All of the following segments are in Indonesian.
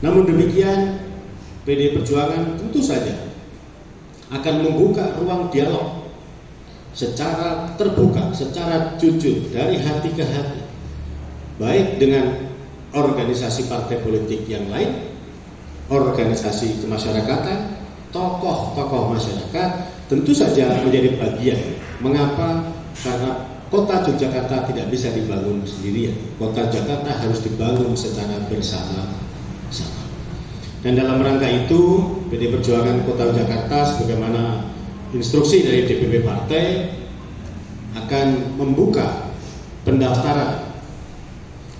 Namun demikian, PDI Perjuangan tentu saja akan membuka ruang dialog secara terbuka, secara jujur, dari hati ke hati, baik dengan organisasi partai politik yang lain, organisasi kemasyarakatan, tokoh-tokoh masyarakat, tentu saja menjadi bagian. Mengapa? Karena kota Yogyakarta tidak bisa dibangun sendirian. Kota Jakarta harus dibangun secara bersama-sama. Dan dalam rangka itu, PDI Perjuangan Kota Jakarta sebagaimana instruksi dari DPP Partai akan membuka pendaftaran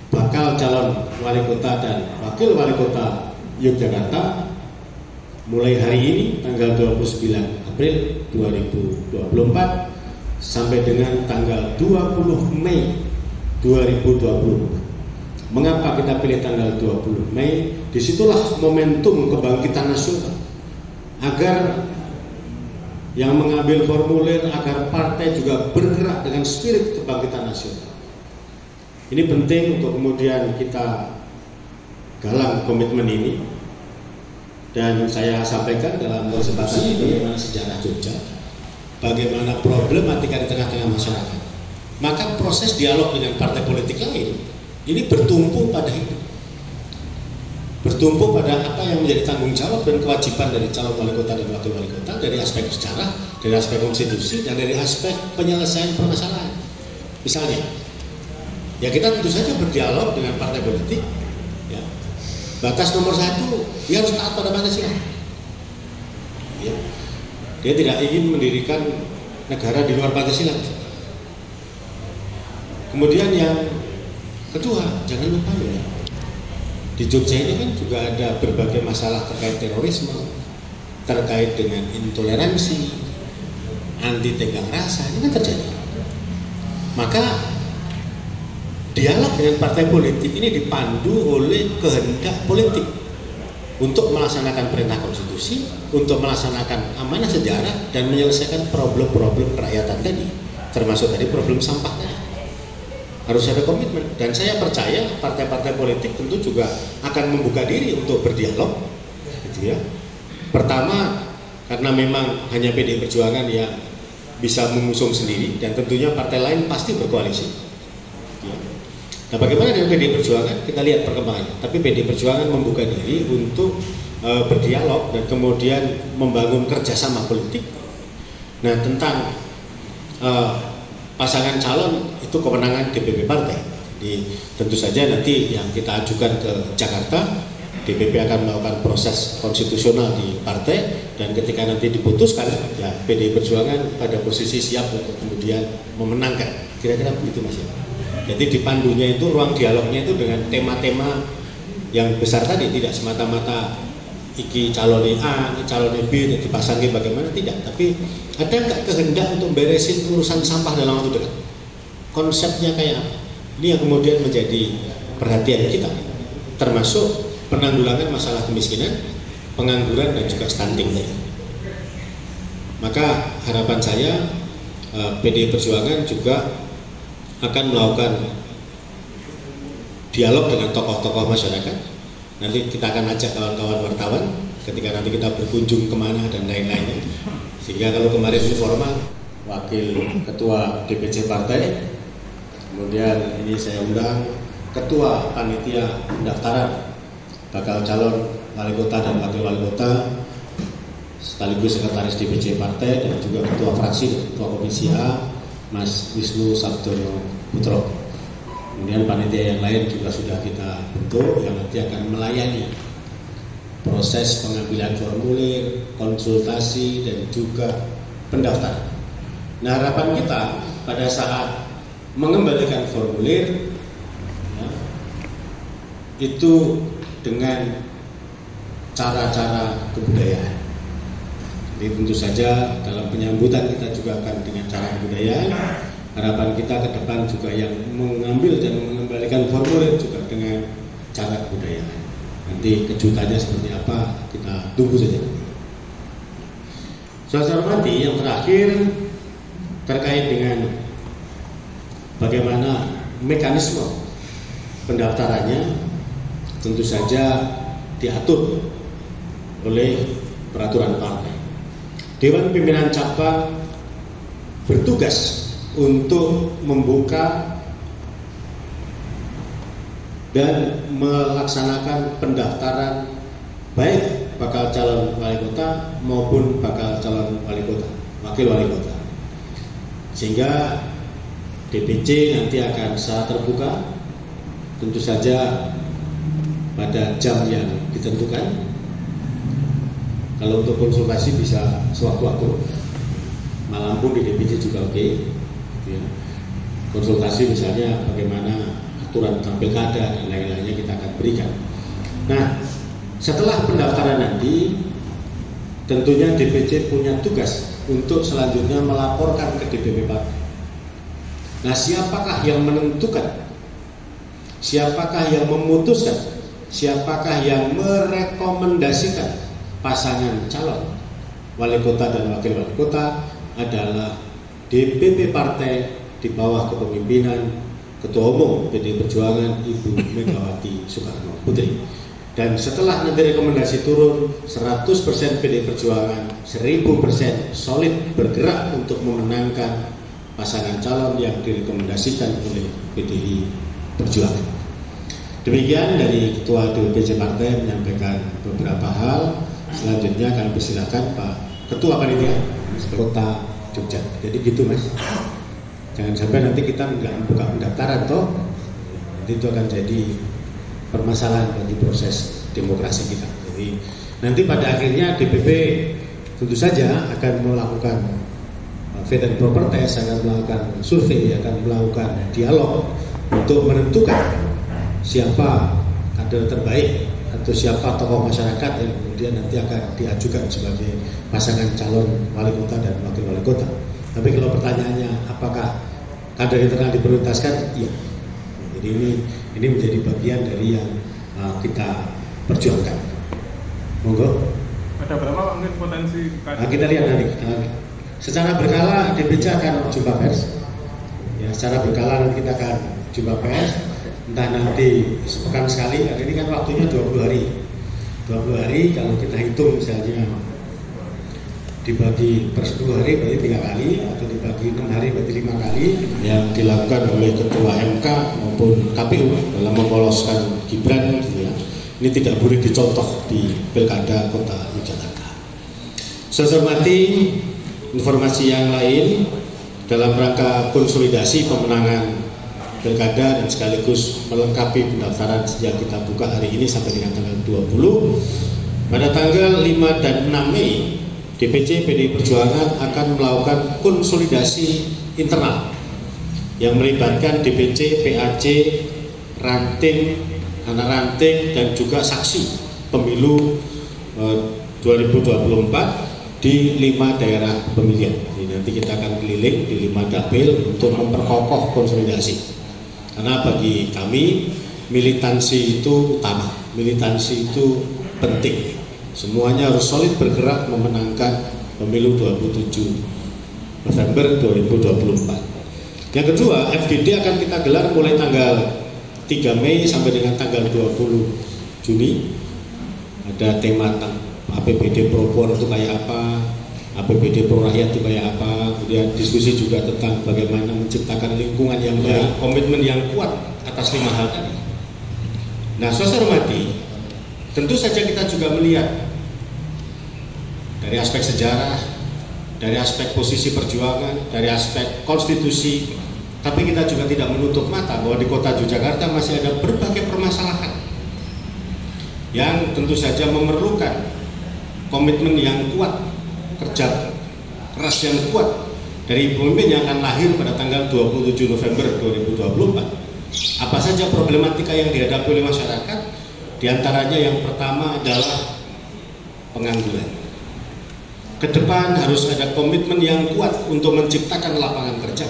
bakal calon wali kota dan wakil wali kota Yogyakarta mulai hari ini tanggal 29 April 2024 sampai dengan tanggal 20 Mei 2024. Mengapa kita pilih tanggal 20 Mei? Disitulah momentum kebangkitan nasional, agar yang mengambil formulir, agar partai juga bergerak dengan spirit kebangkitan nasional. Ini penting untuk kemudian kita galang komitmen ini. Dan saya sampaikan dalam kesempatan ini bagaimana sejarah Jogja, bagaimana problematika di tengah-tengah masyarakat. Maka proses dialog dengan partai politik lain ini bertumpu pada itu, bertumpu pada apa yang menjadi tanggung jawab dan kewajiban dari calon wali kota dan wakil wali kota, dari aspek sejarah, dari aspek konstitusi, dan dari aspek penyelesaian permasalahan. Misalnya, ya kita tentu saja berdialog dengan partai politik. Ya. Batas nomor 1, dia harus taat pada Pancasila. Ya. Dia tidak ingin mendirikan negara di luar Pancasila. Kemudian yang kedua, jangan lupa ya, di Jogja ini kan juga ada berbagai masalah terkait terorisme, terkait dengan intoleransi, anti tenggang rasa, ini kan terjadi. Maka dialog dengan partai politik ini dipandu oleh kehendak politik untuk melaksanakan perintah konstitusi, untuk melaksanakan amanah sejarah, dan menyelesaikan problem-problem kerakyatan tadi, termasuk tadi problem sampah tadi. Harus ada komitmen, dan saya percaya partai-partai politik tentu juga akan membuka diri untuk berdialog, gitu ya. Pertama, karena memang hanya PDI Perjuangan yang bisa mengusung sendiri, dan tentunya partai lain pasti berkoalisi. Ya. Nah, bagaimana dengan PDI Perjuangan? Kita lihat perkembangannya. Tapi PDI Perjuangan membuka diri untuk berdialog dan kemudian membangun kerjasama politik. Nah, tentang pasangan calon itu kewenangan DPP partai. Jadi tentu saja nanti yang kita ajukan ke Jakarta, DPP akan melakukan proses konstitusional di partai, dan ketika nanti diputuskan, ya PDI Perjuangan pada posisi siap untuk kemudian memenangkan. Kira-kira begitu Mas ya. Jadi dipandunya itu, ruang dialognya itu dengan tema-tema yang besar tadi, tidak semata-mata iki calon A, calon B, dan dipasangin bagaimana, tidak. Tapi ada nggak kehendak untuk beresin urusan sampah dalam waktu dekat? Konsepnya kayak apa? Ini yang kemudian menjadi perhatian kita, termasuk penanggulangan masalah kemiskinan, pengangguran, dan juga stunting. Maka harapan saya PDI Perjuangan juga akan melakukan dialog dengan tokoh-tokoh masyarakat. Nanti kita akan ajak kawan-kawan wartawan ketika nanti kita berkunjung kemana dan lain-lainnya. Sehingga kalau kemarin informal, wakil ketua DPC partai, kemudian ini saya undang ketua panitia pendaftaran bakal calon wali kota dan wakil wali kota, sekaligus sekretaris DPC partai, dan juga ketua fraksi dan ketua komisi A, Mas Wisnu Sabdono Putro. Kemudian panitia yang lain juga sudah kita bentuk yang nanti akan melayani proses pengambilan formulir, konsultasi, dan juga pendaftaran. Nah, harapan kita pada saat mengembalikan formulir ya, itu dengan cara-cara kebudayaan. Jadi tentu saja dalam penyambutan kita juga akan dengan cara kebudayaan. Harapan kita ke depan juga yang mengambil dan mengembalikan formulir juga dengan cara kebudayaan. Nanti kejutannya seperti apa kita tunggu saja. Saya hormati, yang terakhir terkait dengan bagaimana mekanisme pendaftarannya, tentu saja diatur oleh peraturan partai. Dewan Pimpinan Cabang bertugas untuk membuka dan melaksanakan pendaftaran baik bakal calon wali kota maupun bakal calon wali kota, wakil wali kota. Sehingga DPC nanti akan secara terbuka, tentu saja pada jam yang ditentukan. Kalau untuk konsultasi bisa sewaktu-waktu, malam pun di DPC juga oke. Ya. Konsultasi misalnya bagaimana aturan pilkada dan lain-lainnya kita akan berikan. Nah, setelah pendaftaran nanti, tentunya DPC punya tugas untuk selanjutnya melaporkan ke DPP Partai. Nah, siapakah yang menentukan? Siapakah yang memutuskan? Siapakah yang merekomendasikan pasangan calon wali kota dan wakil wali kota? Adalah DPP Partai di bawah kepemimpinan Ketua Umum PDI Perjuangan Ibu Megawati Soekarno Putri. Dan setelah nanti rekomendasi turun, 100% PDI Perjuangan 1000% solid bergerak untuk memenangkan pasangan calon yang direkomendasikan oleh PDI Perjuangan. Demikian dari Ketua DPC Partai menyampaikan beberapa hal. Selanjutnya kami persilakan Pak Ketua Panitia Kota Jogja. Jadi gitu Mas. Jangan sampai nanti kita nggak buka pendaftaran toh, nanti itu akan jadi permasalahan bagi proses demokrasi kita. Jadi nanti pada akhirnya DPP tentu saja akan melakukan fit and proper test, akan melakukan survei, akan melakukan dialog untuk menentukan siapa kader terbaik atau siapa tokoh masyarakat yang kemudian nanti akan diajukan sebagai pasangan calon wali kota dan wakil wali kota. Tapi kalau pertanyaannya apakah kader internal diprioritaskan? Iya. Jadi ini menjadi bagian dari yang kita perjuangkan. Monggo. Ada berapa Pak mungkin potensi kader? Nah, kita lihat nanti. Secara berkala DPC akan jumpa pers. Ya, secara berkala nanti kita akan jumpa pers. Entah nanti sepekan sekali. Karena ini kan waktunya 20 hari. 20 hari kalau kita hitung misalnya dibagi per 10 hari berarti 3 kali, atau dibagi 6 hari berarti 5 kali yang dilakukan oleh Ketua MK maupun KPU dalam memoloskan Gibran gitu ya. Ini tidak boleh dicontoh di Pilkada Kota Yogyakarta. Saya hormati informasi yang lain dalam rangka konsolidasi pemenangan Pilkada dan sekaligus melengkapi pendaftaran sejak kita buka hari ini sampai dengan tanggal 20. Pada tanggal 5 dan 6 Mei DPC PDI Perjuangan akan melakukan konsolidasi internal yang melibatkan DPC, PAC, ranting, anak ranting dan juga saksi pemilu 2024 di 5 daerah pemilihan. Jadi nanti kita akan keliling di 5 dapil untuk memperkokoh konsolidasi. Karena bagi kami militansi itu utama, militansi itu penting. Semuanya harus solid bergerak memenangkan pemilu 27 November 2024. Yang kedua, FGD akan kita gelar mulai tanggal 3 Mei sampai dengan tanggal 20 Juni. Ada tema tentang APBD Pro Por itu kayak apa, APBD Pro Rakyat itu kayak apa. Kemudian diskusi juga tentang bagaimana menciptakan lingkungan yang baik, komitmen yang kuat atas 5 hal tadi. Nah, saudara hormati, tentu saja kita juga melihat dari aspek sejarah, dari aspek posisi perjuangan, dari aspek konstitusi, tapi kita juga tidak menutup mata bahwa di kota Yogyakarta masih ada berbagai permasalahan yang tentu saja memerlukan komitmen yang kuat, kerja keras yang kuat dari pemimpin yang akan lahir pada tanggal 27 November 2024. Apa saja problematika yang dihadapi oleh masyarakat? Di antaranya yang pertama adalah pengangguran. Ke depan harus ada komitmen yang kuat untuk menciptakan lapangan kerja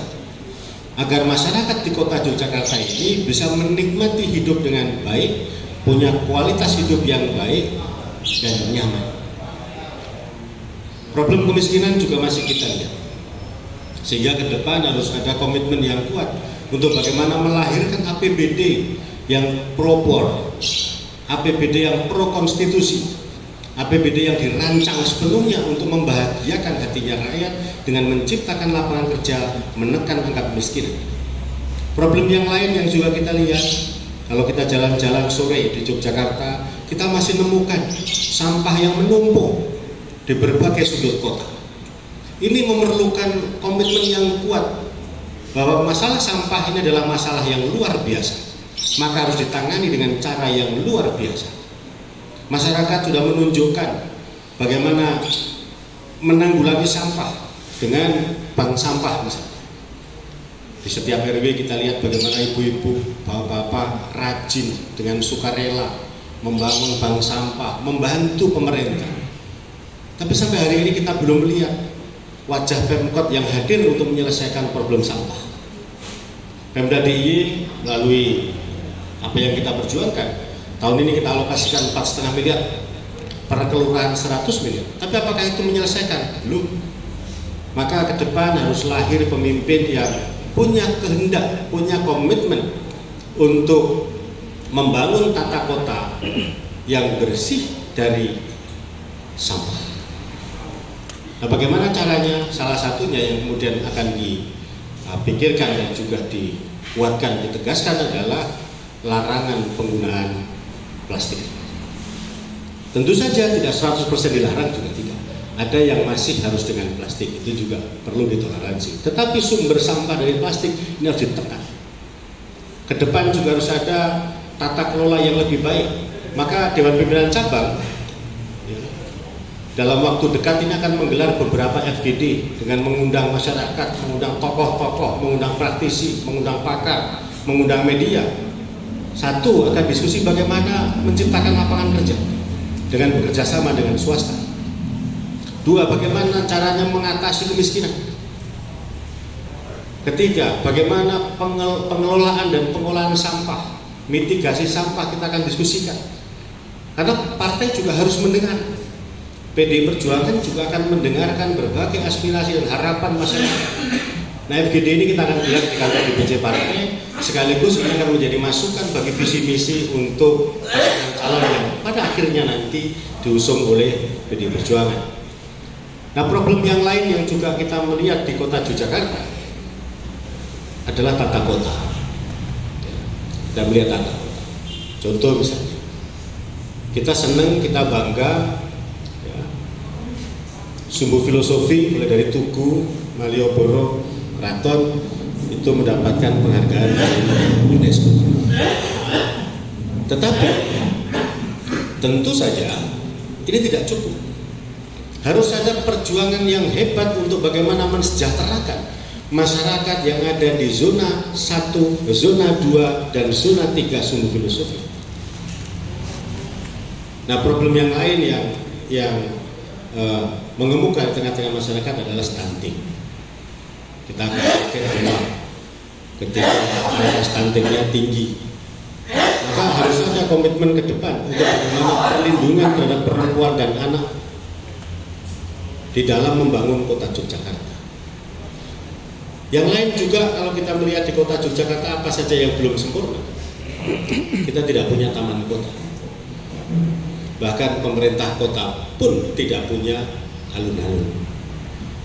agar masyarakat di kota Yogyakarta ini bisa menikmati hidup dengan baik, punya kualitas hidup yang baik dan nyaman. Problem kemiskinan juga masih kita lihat, sehingga ke depan harus ada komitmen yang kuat untuk bagaimana melahirkan APBD yang propor, APBD yang pro konstitusi, APBD yang dirancang sepenuhnya untuk membahagiakan hatinya rakyat dengan menciptakan lapangan kerja, menekan angka kemiskinan. Problem yang lain yang juga kita lihat, kalau kita jalan-jalan sore di Yogyakarta, kita masih menemukan sampah yang menumpuk di berbagai sudut kota. Ini memerlukan komitmen yang kuat bahwa masalah sampah ini adalah masalah yang luar biasa, maka harus ditangani dengan cara yang luar biasa. Masyarakat sudah menunjukkan bagaimana menanggulangi sampah dengan bank sampah misalnya. Di setiap RW kita lihat bagaimana ibu-ibu, bapak-bapak rajin dengan sukarela membangun bank sampah, membantu pemerintah. Tapi sampai hari ini kita belum melihat wajah Pemkot yang hadir untuk menyelesaikan problem sampah. Pemda DIY melalui apa yang kita perjuangkan, tahun ini kita alokasikan 4,5 miliar per kelurahan 100 miliar. Tapi apakah itu menyelesaikan? Belum. Maka ke depan harus lahir pemimpin yang punya kehendak, punya komitmen untuk membangun tata kota yang bersih dari sampah. Nah, bagaimana caranya? Salah satunya yang kemudian akan dipikirkan dan juga dikuatkan, ditegaskan adalah larangan penggunaan plastik. Tentu saja tidak 100% dilarang, juga tidak. Ada yang masih harus dengan plastik, itu juga perlu ditoleransi. Tetapi sumber sampah dari plastik ini harus ditekan. Ke depan juga harus ada tata kelola yang lebih baik. Maka Dewan Pimpinan Cabang dalam waktu dekat ini akan menggelar beberapa FGD dengan mengundang masyarakat, mengundang tokoh-tokoh, mengundang praktisi, mengundang pakar, mengundang media. Satu, akan diskusi bagaimana menciptakan lapangan kerja dengan bekerja sama dengan swasta. Dua, bagaimana caranya mengatasi kemiskinan. Ketiga, bagaimana pengelolaan dan pengolahan sampah, mitigasi sampah kita akan diskusikan. Karena partai juga harus mendengar. PDI Perjuangan juga akan mendengarkan berbagai aspirasi dan harapan masyarakat. Nah, FGD ini kita akan gelar di kantor DPC partai, sekaligus ini akan menjadi masukan bagi visi misi untuk pasangan calon yang pada akhirnya nanti diusung oleh PDI Perjuangan. Nah, problem yang lain yang juga kita melihat di kota Yogyakarta adalah tata kota. Kita melihat tata kota. Contoh misalnya, kita senang, kita bangga, ya, sumbu filosofi mulai dari Tugu, Malioboro, Keraton itu mendapatkan penghargaan dari UNESCO. Tetapi tentu saja ini tidak cukup. Harus ada perjuangan yang hebat untuk bagaimana mensejahterakan masyarakat yang ada di zona 1, zona 2, dan zona 3 sumbu filosofi. Nah, problem yang lain yang mengemuka di tengah-tengah masyarakat adalah stunting. Kita akan pikir bahwa ketika angka stuntingnya tinggi, maka harus ada komitmen ke depan untuk bagaimana perlindungan terhadap perempuan dan anak di dalam membangun kota Yogyakarta. Yang lain juga, kalau kita melihat di kota Yogyakarta apa saja yang belum sempurna. Kita tidak punya taman kota. Bahkan pemerintah kota pun tidak punya alun-alun.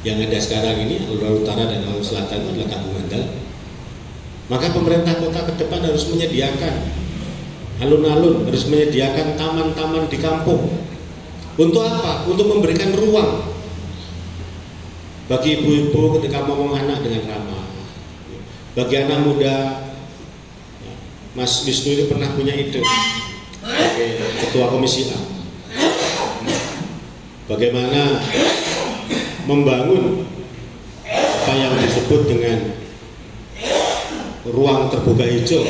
Yang ada sekarang ini alun-alun utara dan alun selatan itu adalah Kampung Andal. Maka pemerintah kota ke depan harus menyediakan alun-alun, harus menyediakan taman-taman di kampung. Untuk apa? Untuk memberikan ruang bagi ibu-ibu ketika ngomong anak dengan ramah. Bagi anak muda, Mas Wisnu ini pernah punya ide sebagai ketua komisi A, bagaimana membangun apa yang disebut dengan ruang terbuka hijau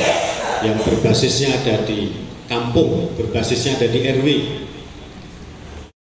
yang berbasisnya ada di kampung, berbasisnya ada di RW.